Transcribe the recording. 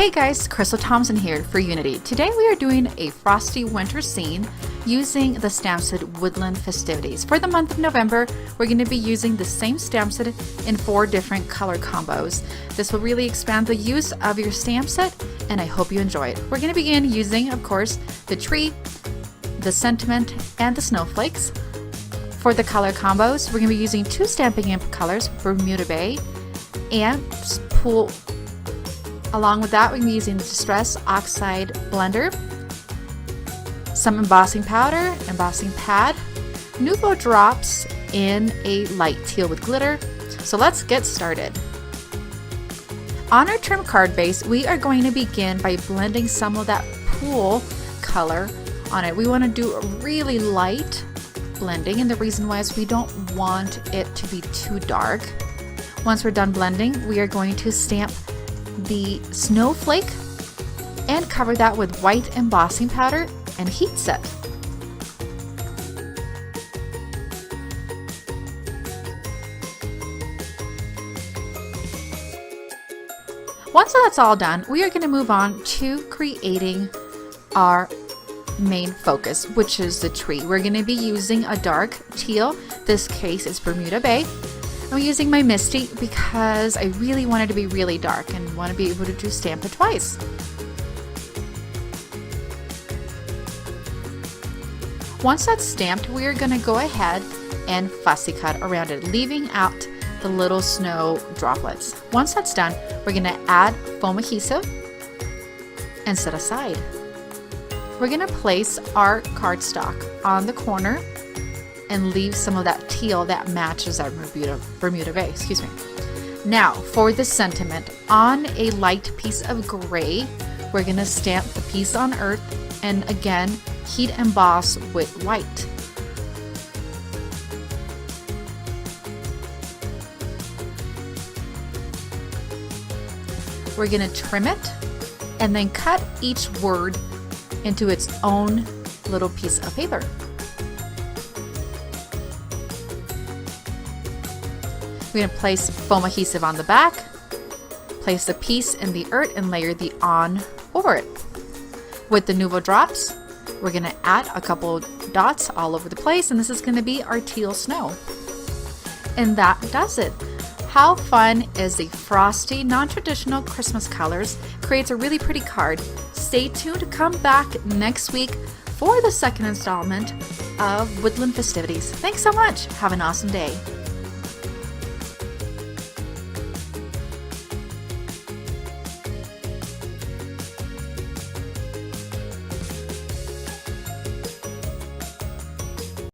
Hey guys, Crystal Thompson here for Unity. Today we are doing a Frosty winter scene using the stamp set Woodland Festivities. For the month of November, we're going to be using the same stamp set in 4 different color combos. This will really expand the use of your stamp set, and I hope you enjoy it. We're going to begin using, of course, the tree, the sentiment, and the snowflakes. For the color combos, we're going to be using 2 Stampin' Ink colors, Bermuda Bay and Pool. Along with that, we're going to be using the Distress Oxide Blender, some embossing powder, embossing pad, Nouveau drops in a light teal with glitter. So let's get started. On our trim card base, we are going to begin by blending some of that pool color on it. We want to do a really light blending, and the reason why is we don't want it to be too dark. Once we're done blending, we are going to stamp the snowflake and cover that with white embossing powder and heat set. Once that's all done, we are going to move on to creating our main focus, which is the tree. We're going to be using a dark teal. This case is Bermuda Bay. I'm using my Misty because I really want it to be really dark and want to be able to stamp it twice. Once that's stamped, we are going to go ahead and fussy cut around it, leaving out the little snow droplets. Once that's done, we're going to add foam adhesive and set aside. We're going to place our cardstock on the corner and leave some of that teal that matches our Bermuda Bay, Now, for the sentiment, on a light piece of gray, we're gonna stamp the piece on earth and again, heat emboss with white. We're gonna trim it and then cut each word into its own little piece of paper. We're going to place foam adhesive on the back, place the piece in the earth, and layer the on over it. With the Nouveau drops, we're going to add a couple dots all over the place, and this is going to be our teal snow. And that does it. How fun is the frosty, non-traditional Christmas colors? Creates a really pretty card. Stay tuned to come back next week for the second installment of Woodland Festivities. Thanks so much. Have an awesome day.